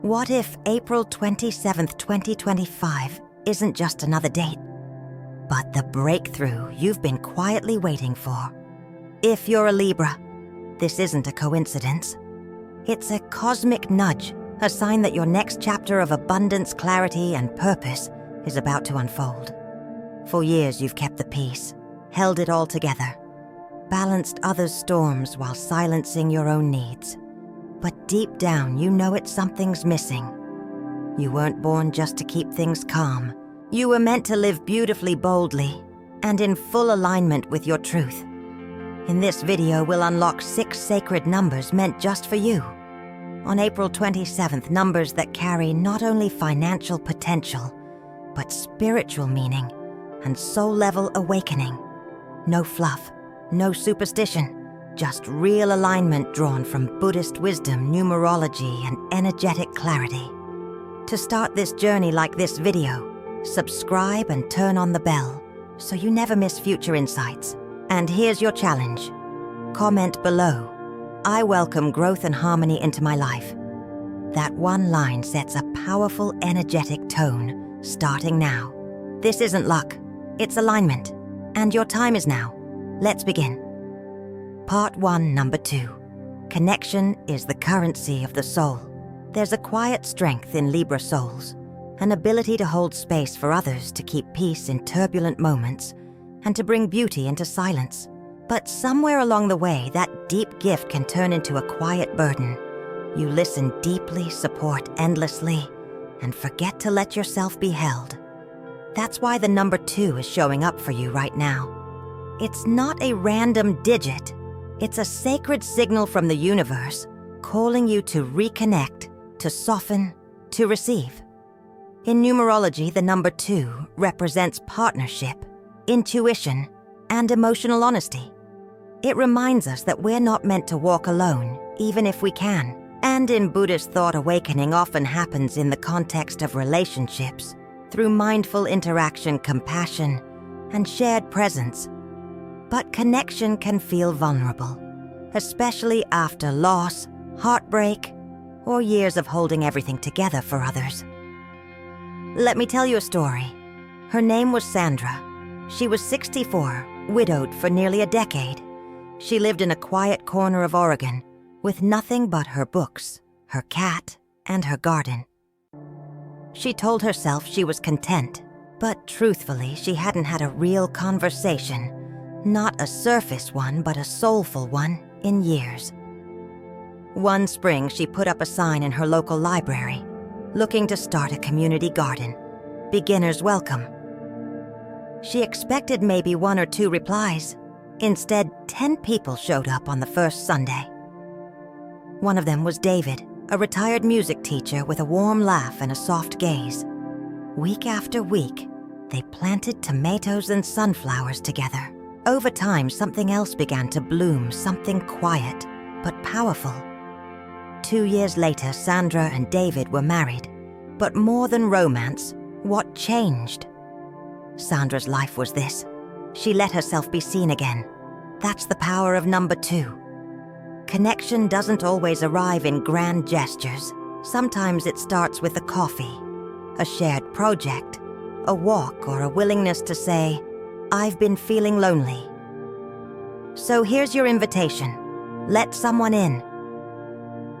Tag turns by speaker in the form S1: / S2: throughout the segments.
S1: What if April 27th, 2025 isn't just another date, but the breakthrough you've been quietly waiting for? If you're a Libra, this isn't a coincidence. It's a cosmic nudge, a sign that your next chapter of abundance, clarity, and purpose is about to unfold. For years you've kept the peace, held it all together, balanced others' storms while silencing your own needs. But deep down, you know something's missing. You weren't born just to keep things calm. You were meant to live beautifully boldly and in full alignment with your truth. In this video, we'll unlock 6 sacred numbers meant just for you. On April 27th, numbers that carry not only financial potential, but spiritual meaning and soul-level awakening. No fluff, no superstition. Just real alignment drawn from Buddhist wisdom, numerology, and energetic clarity. To start this journey like this video, subscribe and turn on the bell so you never miss future insights. And here's your challenge. Comment below, "I welcome growth and harmony into my life." That one line sets a powerful, energetic tone, starting now. This isn't luck, it's alignment. And your time is now. Let's begin. Part 1, Number 2. Connection is the currency of the soul. There's a quiet strength in Libra souls, an ability to hold space for others, to keep peace in turbulent moments, and to bring beauty into silence. But somewhere along the way, that deep gift can turn into a quiet burden. You listen deeply, support endlessly, and forget to let yourself be held. That's why the number 2 is showing up for you right now. It's not a random digit. It's a sacred signal from the universe, calling you to reconnect, to soften, to receive. In numerology, the number 2 represents partnership, intuition, and emotional honesty. It reminds us that we're not meant to walk alone, even if we can. And in Buddhist thought, awakening often happens in the context of relationships, through mindful interaction, compassion, and shared presence. But connection can feel vulnerable, especially after loss, heartbreak, or years of holding everything together for others. Let me tell you a story. Her name was Sandra. She was 64, widowed for nearly a decade. She lived in a quiet corner of Oregon, with nothing but her books, her cat, and her garden. She told herself she was content, but truthfully, she hadn't had a real conversation. Not a surface one, but a soulful one, in years. One spring, she put up a sign in her local library, looking to start a community garden. Beginners welcome. She expected maybe 1 or 2 replies. Instead, 10 people showed up on the first Sunday. One of them was David, a retired music teacher with a warm laugh and a soft gaze. Week after week, they planted tomatoes and sunflowers together. Over time, something else began to bloom, something quiet, but powerful. 2 years later, Sandra and David were married. But more than romance, what changed? Sandra's life was this. She let herself be seen again. That's the power of number 2. Connection doesn't always arrive in grand gestures. Sometimes it starts with a coffee, a shared project, a walk, or a willingness to say, "I've been feeling lonely." So here's your invitation. Let someone in.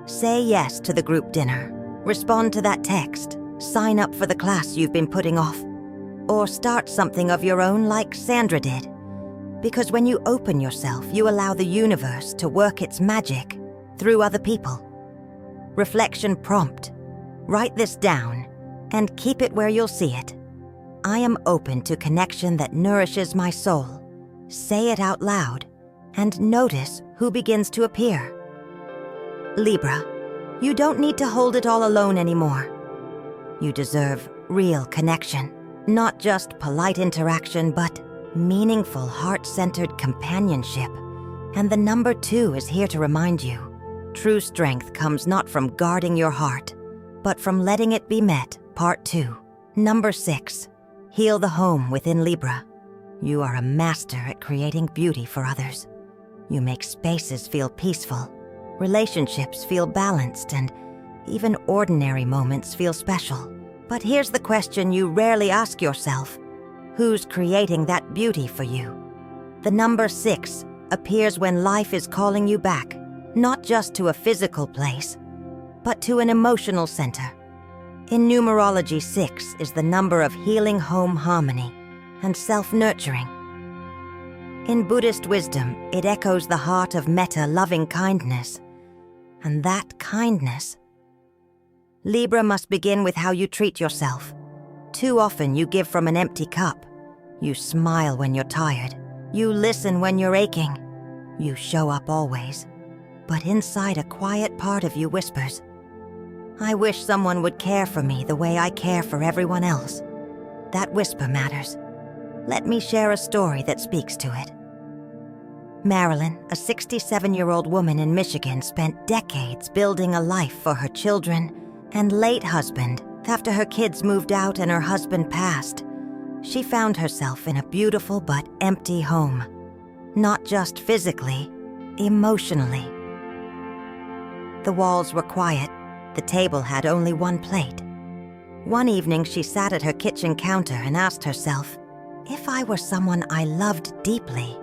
S1: Say yes to the group dinner. Respond to that text. Sign up for the class you've been putting off. Or start something of your own like Sandra did. Because when you open yourself, you allow the universe to work its magic through other people. Reflection prompt. Write this down and keep it where you'll see it. I am open to connection that nourishes my soul. Say it out loud and notice who begins to appear. Libra, you don't need to hold it all alone anymore. You deserve real connection, not just polite interaction, but meaningful, heart-centered companionship. And the number 2 is here to remind you, true strength comes not from guarding your heart, but from letting it be met. Part 2. Number 6. Heal the home within Libra. You are a master at creating beauty for others. You make spaces feel peaceful, relationships feel balanced, and Even ordinary moments feel special. But here's the question you rarely ask yourself. Who's creating that beauty for you? The number 6 appears when life is calling you back, not just to a physical place, but to an emotional center. In numerology, 6 is the number of healing home harmony and self-nurturing. In Buddhist wisdom, it echoes the heart of metta, loving kindness. And that kindness. Libra must begin with how you treat yourself. Too often you give from an empty cup. You smile when you're tired. You listen when you're aching. You show up always. But inside, a quiet part of you whispers, I wish someone would care for me the way I care for everyone else. That whisper matters. Let me share a story that speaks to it. Marilyn, a 67-year-old woman in Michigan, spent decades building a life for her children and late husband. After her kids moved out and her husband passed, she found herself in a beautiful but empty home. Not just physically, emotionally. The walls were quiet. The table had only one plate. One evening, she sat at her kitchen counter and asked herself, if I were someone I loved deeply,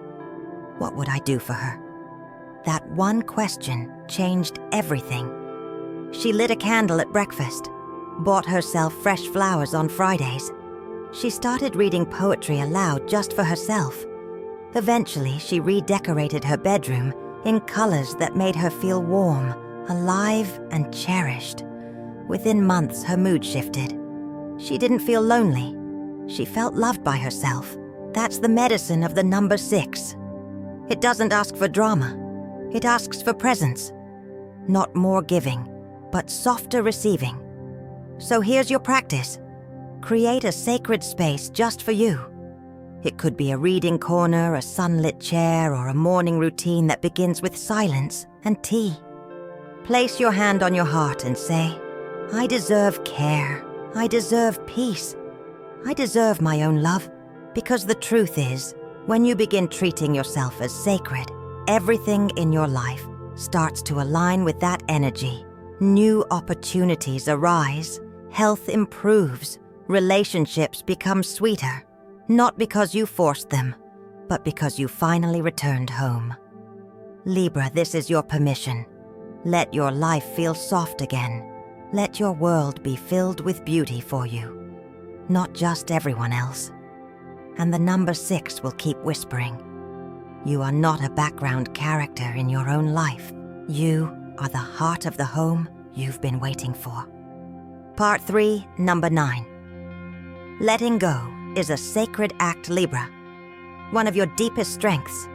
S1: what would I do for her? That one question changed everything. She lit a candle at breakfast, bought herself fresh flowers on Fridays. She started reading poetry aloud just for herself. Eventually, she redecorated her bedroom in colors that made her feel warm, alive, and cherished. Within months, her mood shifted. She didn't feel lonely. She felt loved by herself. That's the medicine of the number 6. It doesn't ask for drama. It asks for presence. Not more giving, but softer receiving. So here's your practice. Create a sacred space just for you. It could be a reading corner, a sunlit chair, or a morning routine that begins with silence and tea. Place your hand on your heart and say, I deserve care. I deserve peace. I deserve my own love. Because the truth is, when you begin treating yourself as sacred, everything in your life starts to align with that energy. New opportunities arise, health improves, relationships become sweeter, not because you forced them, but because you finally returned home. Libra, this is your permission. Let your life feel soft again. Let your world be filled with beauty for you, not just everyone else. And the number 6 will keep whispering. You are not a background character in your own life. You are the heart of the home you've been waiting for. Part 3, number 9. Letting go is a sacred act, Libra. One of your deepest strengths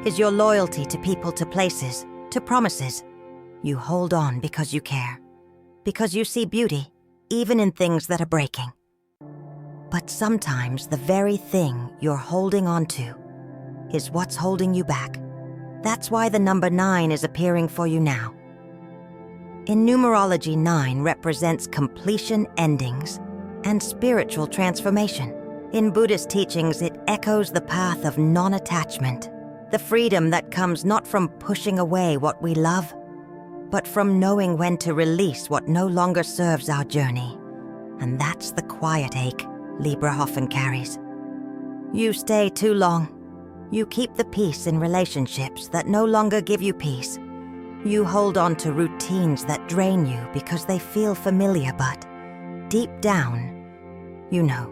S1: is your loyalty to people, to places, to promises. You hold on because you care, because you see beauty, even in things that are breaking. But sometimes the very thing you're holding on to is what's holding you back. That's why the number 9 is appearing for you now. In numerology, 9 represents completion, endings, and spiritual transformation. In Buddhist teachings, it echoes the path of non-attachment, the freedom that comes not from pushing away what we love, but from knowing when to release what no longer serves our journey. And that's the quiet ache Libra often carries. You stay too long. You keep the peace in relationships that no longer give you peace. You hold on to routines that drain you because they feel familiar, but deep down, you know,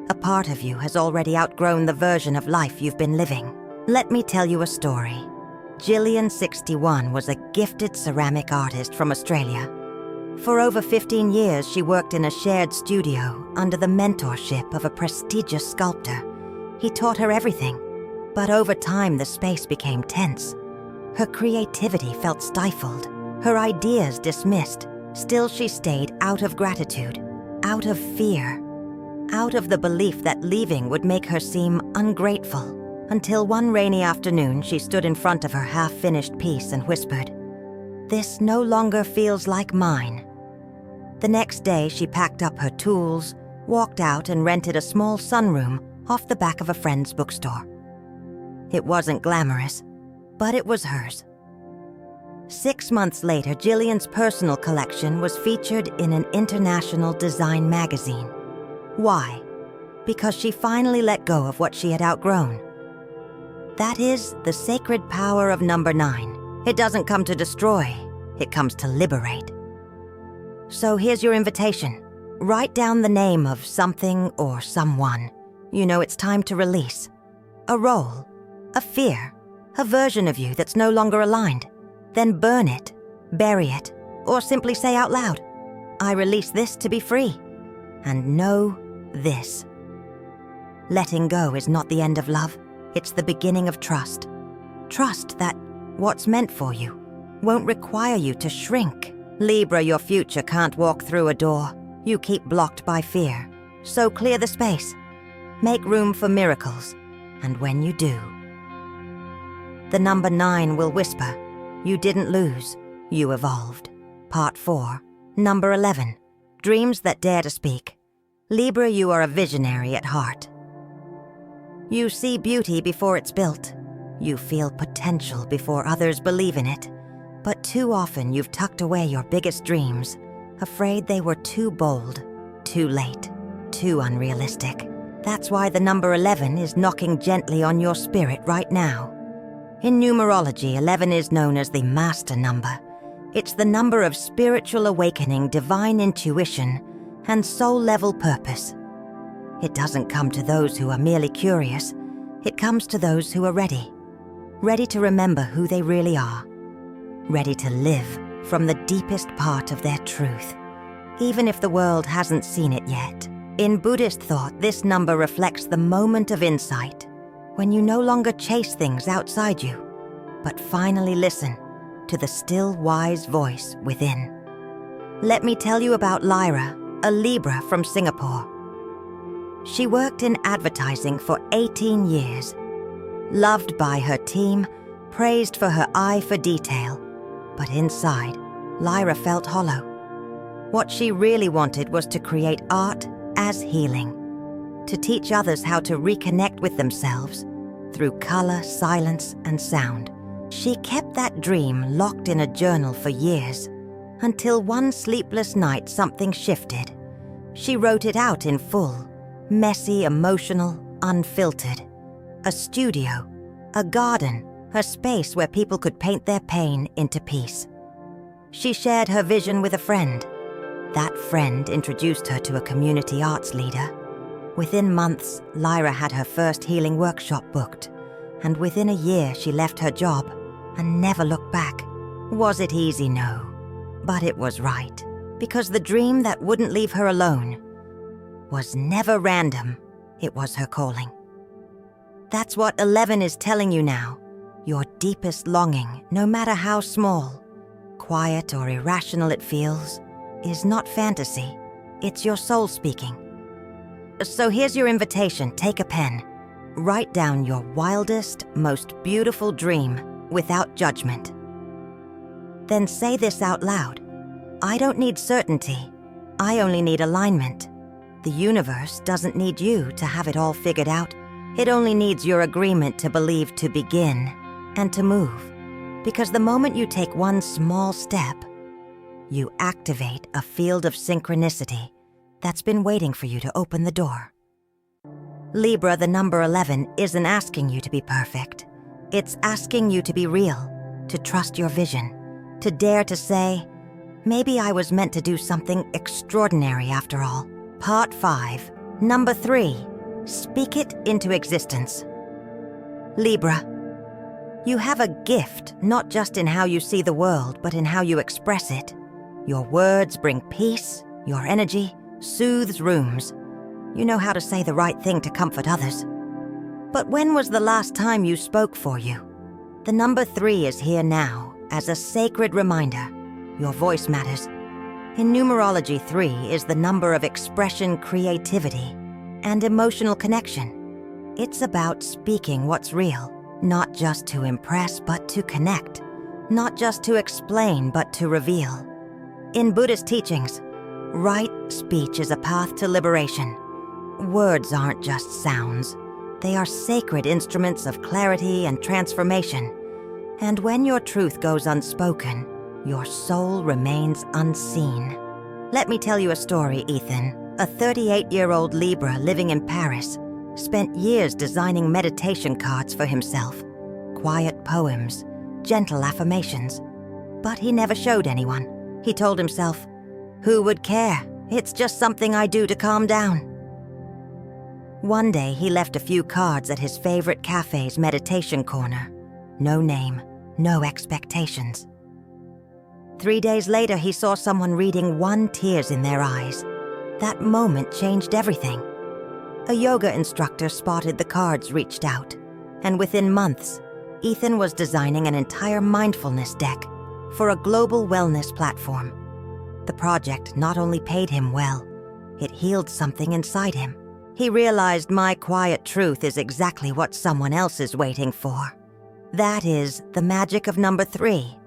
S1: a part of you has already outgrown the version of life you've been living. Let me tell you a story. Gillian, 61, was a gifted ceramic artist from Australia. For over 15 years, she worked in a shared studio under the mentorship of a prestigious sculptor. He taught her everything, but over time the space became tense. Her creativity felt stifled, her ideas dismissed. Still, she stayed out of gratitude, out of fear, out of the belief that leaving would make her seem ungrateful. Until one rainy afternoon, she stood in front of her half-finished piece and whispered, "This no longer feels like mine." The next day, she packed up her tools, walked out and rented a small sunroom off the back of a friend's bookstore. It wasn't glamorous, but it was hers. 6 months later, Jillian's personal collection was featured in an international design magazine. Why? Because she finally let go of what she had outgrown. That is the sacred power of number 9. It doesn't come to destroy, it comes to liberate. So here's your invitation. Write down the name of something or someone. You know it's time to release. A role, a fear, a version of you that's no longer aligned. Then burn it, bury it, or simply say out loud, I release this to be free. And know this. Letting go is not the end of love, it's the beginning of trust. Trust that what's meant for you won't require you to shrink. Libra, your future can't walk through a door you keep blocked by fear. So clear the space. Make room for miracles. And when you do, the number 9 will whisper, you didn't lose, you evolved. Part 4, number 11, dreams that dare to speak. Libra, you are a visionary at heart. You see beauty before it's built. You feel potential before others believe in it. But too often you've tucked away your biggest dreams, afraid they were too bold, too late, too unrealistic. That's why the number 11 is knocking gently on your spirit right now. In numerology, 11 is known as the master number. It's the number of spiritual awakening, divine intuition, and soul-level purpose. It doesn't come to those who are merely curious. It comes to those who are ready. Ready to remember who they really are. Ready to live from the deepest part of their truth, even if the world hasn't seen it yet. In Buddhist thought, this number reflects the moment of insight, when you no longer chase things outside you, but finally listen to the still wise voice within. Let me tell you about Lyra, a Libra from Singapore. She worked in advertising for 18 years, loved by her team, praised for her eye for detail, but inside, Lyra felt hollow. What she really wanted was to create art as healing, to teach others how to reconnect with themselves through color, silence, and sound. She kept that dream locked in a journal for years, until one sleepless night something shifted. She wrote it out in full, messy, emotional, unfiltered. A studio, a garden, a space where people could paint their pain into peace. She shared her vision with a friend. That friend introduced her to a community arts leader. Within months, Lyra had her first healing workshop booked, and within a year she left her job and never looked back. Was it easy? No. But it was right, because the dream that wouldn't leave her alone was never random. It was her calling. That's what 11 is telling you now. Your deepest longing, no matter how small, quiet or irrational it feels, is not fantasy. It's your soul speaking. So here's your invitation. Take a pen. Write down your wildest, most beautiful dream without judgment. Then say this out loud. I don't need certainty. I only need alignment. The universe doesn't need you to have it all figured out. It only needs your agreement to believe, to begin, and to move. Because the moment you take one small step, you activate a field of synchronicity that's been waiting for you to open the door. Libra, the number 11, isn't asking you to be perfect. It's asking you to be real, to trust your vision, to dare to say, maybe I was meant to do something extraordinary after all. Part 5, number 3, speak it into existence. Libra, you have a gift, not just in how you see the world, but in how you express it. Your words bring peace, your energy soothes rooms. You know how to say the right thing to comfort others. But when was the last time you spoke for you? The number 3 is here now as a sacred reminder. Your voice matters. In numerology, 3 is the number of expression, creativity, and emotional connection. It's about speaking what's real, not just to impress, but to connect. Not just to explain, but to reveal. In Buddhist teachings, right speech is a path to liberation. Words aren't just sounds. They are sacred instruments of clarity and transformation. And when your truth goes unspoken, your soul remains unseen. Let me tell you a story, Ethan. A 38-year-old Libra living in Paris spent years designing meditation cards for himself. Quiet poems, gentle affirmations. But he never showed anyone. He told himself, "Who would care? It's just something I do to calm down." One day, he left a few cards at his favorite cafe's meditation corner. No name, no expectations. 3 days later, he saw someone reading one, tears in their eyes. That moment changed everything. A yoga instructor spotted the cards, reached out, and within months, Ethan was designing an entire mindfulness deck for a global wellness platform. The project not only paid him well, it healed something inside him. He realized my quiet truth is exactly what someone else is waiting for. That is the magic of number 3.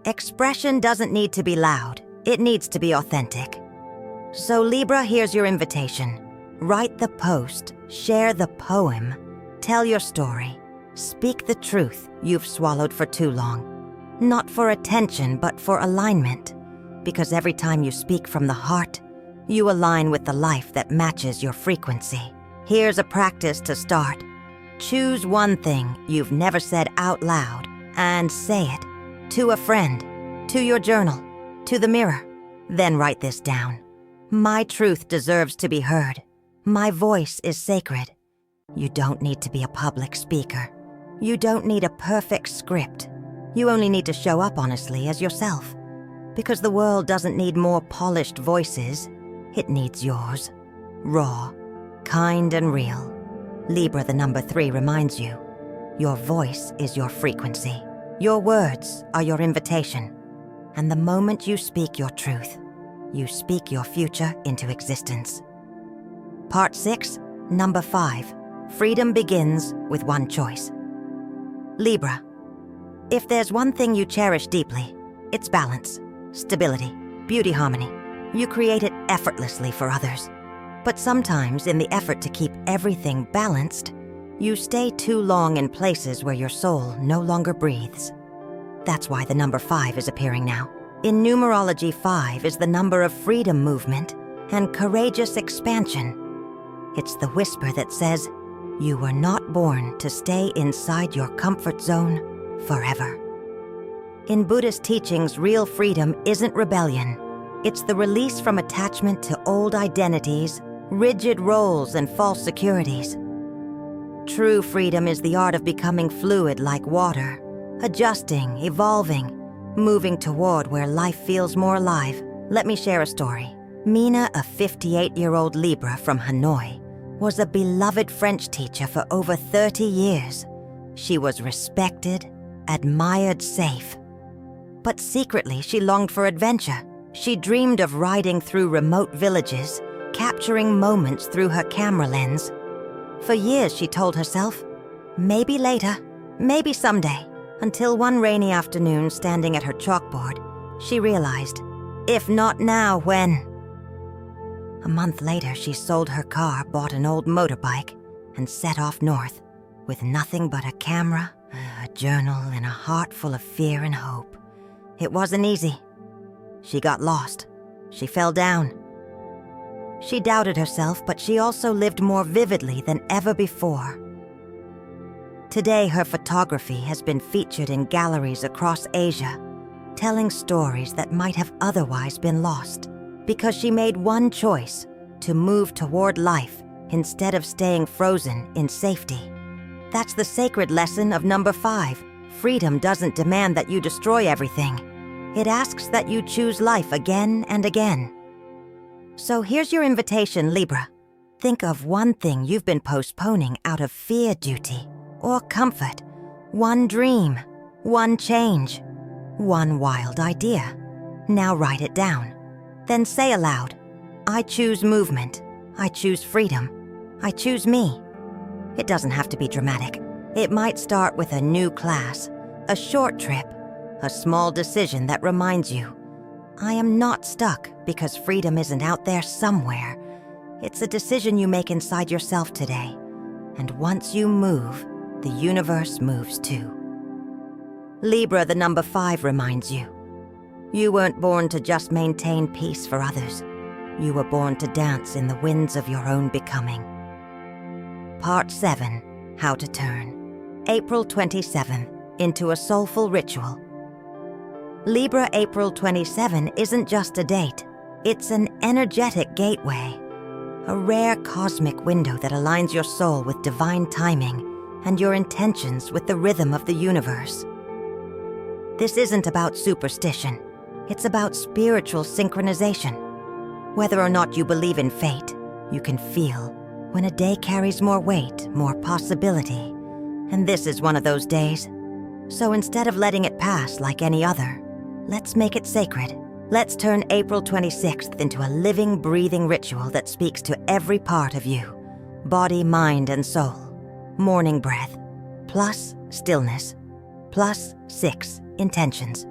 S1: Expression doesn't need to be loud. It needs to be authentic. So Libra, here's your invitation. Write the post, share the poem, tell your story, speak the truth you've swallowed for too long. Not for attention, but for alignment. Because every time you speak from the heart, you align with the life that matches your frequency. Here's a practice to start. Choose one thing you've never said out loud and say it. To a friend, to your journal, to the mirror. Then write this down. My truth deserves to be heard. My voice is sacred. You don't need to be a public speaker. You don't need a perfect script. You only need to show up honestly as yourself. Because the world doesn't need more polished voices. It needs yours. Raw, kind and real. Libra, the number 3, reminds you. Your voice is your frequency. Your words are your invitation. And the moment you speak your truth, you speak your future into existence. Part 6, number 5. Freedom begins with one choice. Libra, if there's one thing you cherish deeply, it's balance, stability, beauty harmony. You create it effortlessly for others. But sometimes, in the effort to keep everything balanced, you stay too long in places where your soul no longer breathes. That's why the number 5 is appearing now. In numerology, 5 is the number of freedom movement and courageous expansion. It's the whisper that says, you were not born to stay inside your comfort zone forever. In Buddhist teachings, real freedom isn't rebellion. It's the release from attachment to old identities, rigid roles, and false securities. True freedom is the art of becoming fluid like water, adjusting, evolving, moving toward where life feels more alive. Let me share a story. Mina, a 58-year-old Libra from Hanoi, was a beloved French teacher for over 30 years. She was respected, admired, safe. But secretly, she longed for adventure. She dreamed of riding through remote villages, capturing moments through her camera lens. For years, she told herself, maybe later, maybe someday, until one rainy afternoon, standing at her chalkboard, she realized, if not now, when? A month later, she sold her car, bought an old motorbike, and set off north, with nothing but a camera, a journal, and a heart full of fear and hope. It wasn't easy. She got lost. She fell down. She doubted herself, but she also lived more vividly than ever before. Today, her photography has been featured in galleries across Asia, telling stories that might have otherwise been lost, because she made one choice: to move toward life instead of staying frozen in safety. That's the sacred lesson of number 5. Freedom doesn't demand that you destroy everything. It asks that you choose life again and again. So here's your invitation, Libra. Think of one thing you've been postponing out of fear, duty, or comfort. One dream, one change, one wild idea. Now write it down. Then say aloud, I choose movement. I choose freedom. I choose me. It doesn't have to be dramatic. It might start with a new class, a short trip, a small decision that reminds you, I am not stuck because freedom isn't out there somewhere. It's a decision you make inside yourself today. And once you move, the universe moves too. Libra, the number 5, reminds you. You weren't born to just maintain peace for others. You were born to dance in the winds of your own becoming. Part 7, How to Turn, April 27th, into a soulful ritual. Libra April 27 isn't just a date. It's an energetic gateway, a rare cosmic window that aligns your soul with divine timing and your intentions with the rhythm of the universe. This isn't about superstition. It's about spiritual synchronization. Whether or not you believe in fate, you can feel when a day carries more weight, more possibility. And this is one of those days. So instead of letting it pass like any other, let's make it sacred. Let's turn April 26th into a living, breathing ritual that speaks to every part of you. Body, mind, and soul. Morning breath, plus stillness, plus 6 intentions.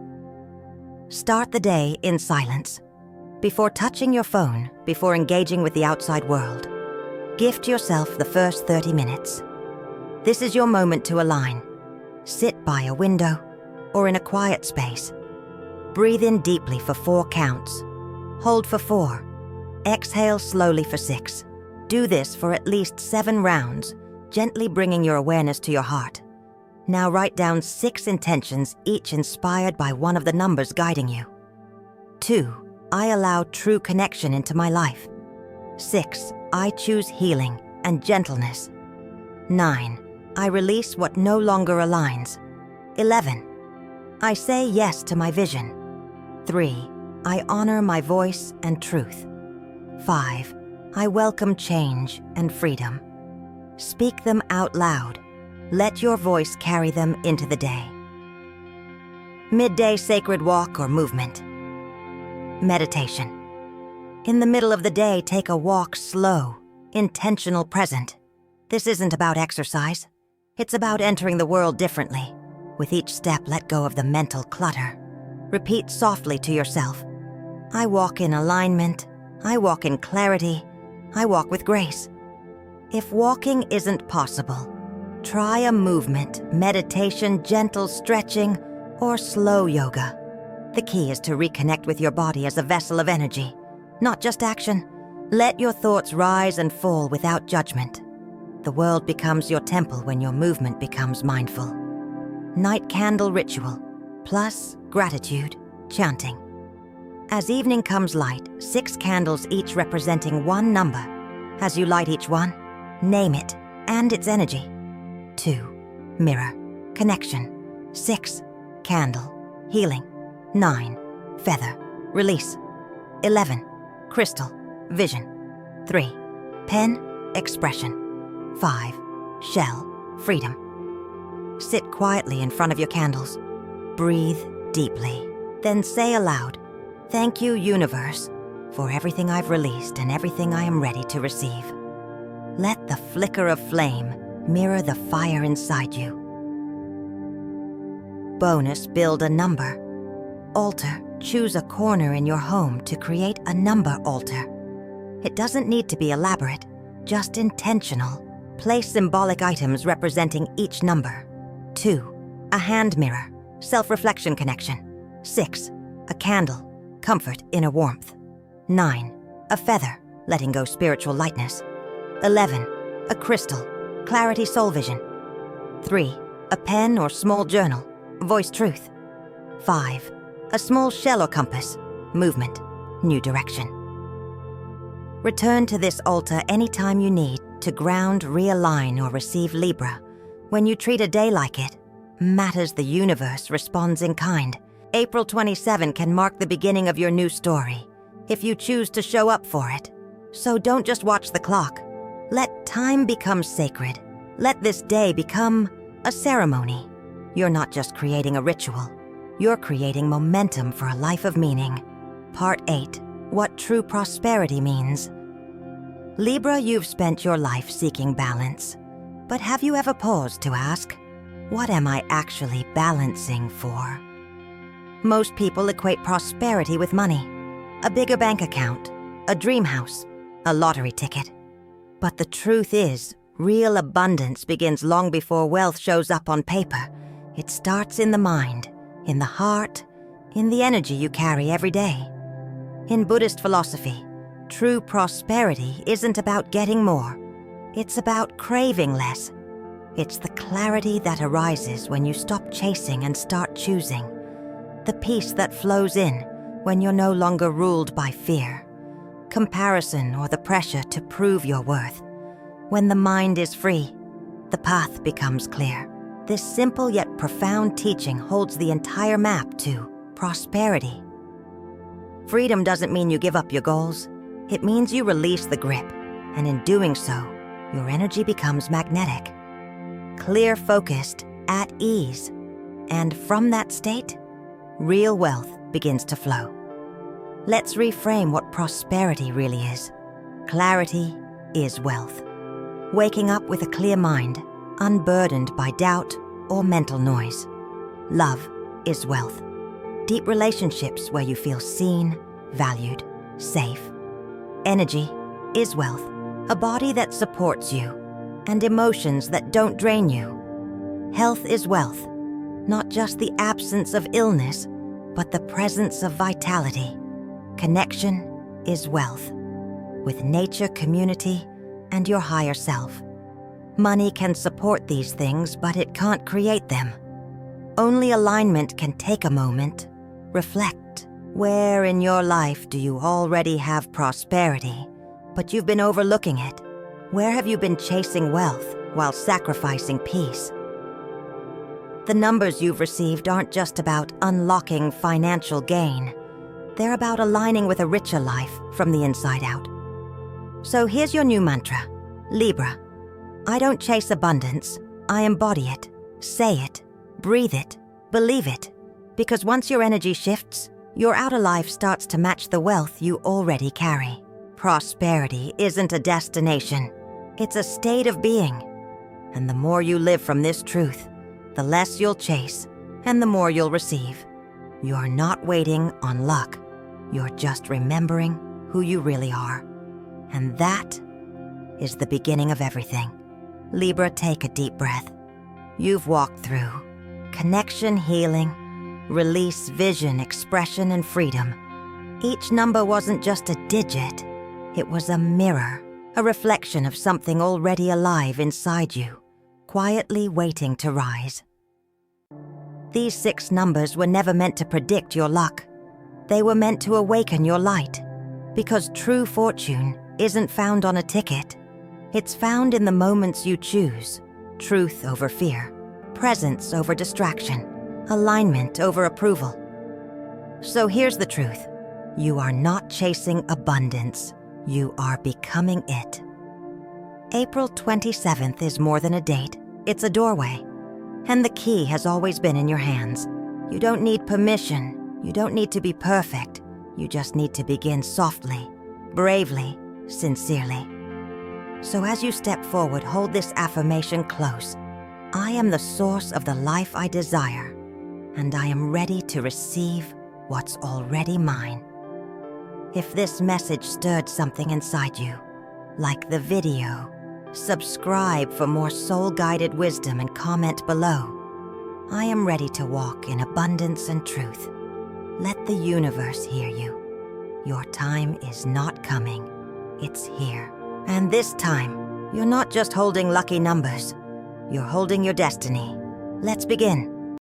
S1: Start the day in silence. Before touching your phone, before engaging with the outside world, gift yourself the first 30 minutes. This is your moment to align. Sit by a window or in a quiet space. Breathe in deeply for 4 counts. Hold for 4. Exhale slowly for 6. Do this for at least 7 rounds, gently bringing your awareness to your heart. Now write down 6 intentions, each inspired by one of the numbers guiding you. 2. I allow true connection into my life. 6. I choose healing and gentleness. 9. I release what no longer aligns. 11. I say yes to my vision. 3. I honor my voice and truth. 5. I welcome change and freedom. Speak them out loud. Let your voice carry them into the day. Midday sacred walk or movement. Meditation. In the middle of the day, take a walk slow, intentional, present. This isn't about exercise. It's about entering the world differently. With each step, let go of the mental clutter. Repeat softly to yourself. I walk in alignment. I walk in clarity. I walk with grace. If walking isn't possible, try a movement, meditation, gentle stretching, or slow yoga. The key is to reconnect with your body as a vessel of energy, not just action. Let your thoughts rise and fall without judgment. The world becomes your temple when your movement becomes mindful. Night candle ritual, plus gratitude, chanting. As evening comes light, 6 candles each representing one number. As you light each one, name it and its energy. 2. Mirror, connection. 6. Candle, healing. 9. Feather, release. 11. Crystal, vision. 3. Pen, expression. 5. Shell, freedom. Sit quietly in front of your candles. Breathe deeply. Then say aloud, "Thank you, universe, for everything I've released and everything I am ready to receive." Let the flicker of flame mirror the fire inside you. Bonus, build a number. Altar, choose a corner in your home to create a number altar. It doesn't need to be elaborate, just intentional. Place symbolic items representing each number. 2. A hand mirror, self-reflection connection. 6. A candle, comfort, inner warmth. 9. A feather, letting go spiritual lightness. 11. A crystal, clarity, soul vision. 3. A pen or small journal, voice truth. 5. A small shell or compass, movement, new direction. Return to this altar anytime you need to ground, realign, or receive Libra. When you treat a day like it, matters the universe responds in kind. April 27 can mark the beginning of your new story, if you choose to show up for it. So don't just watch the clock. Let time become sacred. Let this day become a ceremony. You're not just creating a ritual. You're creating momentum for a life of meaning. Part 8. What true prosperity means. Libra, you've spent your life seeking balance. But have you ever paused to ask, what am I actually balancing for? Most people equate prosperity with money. A bigger bank account, a dream house, a lottery ticket. But the truth is, real abundance begins long before wealth shows up on paper. It starts in the mind, in the heart, in the energy you carry every day. In Buddhist philosophy, true prosperity isn't about getting more. It's about craving less. It's the clarity that arises when you stop chasing and start choosing. The peace that flows in when you're no longer ruled by fear, comparison, or the pressure to prove your worth. When the mind is free, the path becomes clear. This simple yet profound teaching holds the entire map to prosperity. Freedom doesn't mean you give up your goals. It means you release the grip, and in doing so, your energy becomes magnetic, clear, focused, at ease. And from that state, real wealth begins to flow. Let's reframe what prosperity really is. Clarity is wealth. Waking up with a clear mind, unburdened by doubt or mental noise. Love is wealth. Deep relationships where you feel seen, valued, safe. Energy is wealth. A body that supports you, and emotions that don't drain you. Health is wealth. Not just the absence of illness, but the presence of vitality. Connection is wealth. With nature, community, and your higher self. Money can support these things, but it can't create them. Only alignment can take a moment. Reflect. Where in your life do you already have prosperity, but you've been overlooking it? Where have you been chasing wealth while sacrificing peace? The numbers you've received aren't just about unlocking financial gain. They're about aligning with a richer life from the inside out. So here's your new mantra, Libra. I don't chase abundance, I embody it, say it, breathe it, believe it. Because once your energy shifts, your outer life starts to match the wealth you already carry. Prosperity isn't a destination, it's a state of being. And the more you live from this truth, the less you'll chase and the more you'll receive. You're not waiting on luck, you're just remembering who you really are. And that is the beginning of everything. Libra, take a deep breath. You've walked through connection, healing, release, vision, expression, and freedom. Each number wasn't just a digit. It was a mirror, a reflection of something already alive inside you, quietly waiting to rise. These 6 numbers were never meant to predict your luck. They were meant to awaken your light. Because true fortune isn't found on a ticket. It's found in the moments you choose. Truth over fear, presence over distraction, alignment over approval. So here's the truth. You are not chasing abundance. You are becoming it. April 27th is more than a date. It's a doorway. And the key has always been in your hands. You don't need permission. You don't need to be perfect. You just need to begin softly, bravely, sincerely. So as you step forward, hold this affirmation close. I am the source of the life I desire, and I am ready to receive what's already mine. If this message stirred something inside you, like the video, subscribe for more soul-guided wisdom and comment below. I am ready to walk in abundance and truth. Let the universe hear you. Your time is not coming. It's here. And this time, you're not just holding lucky numbers. You're holding your destiny. Let's begin.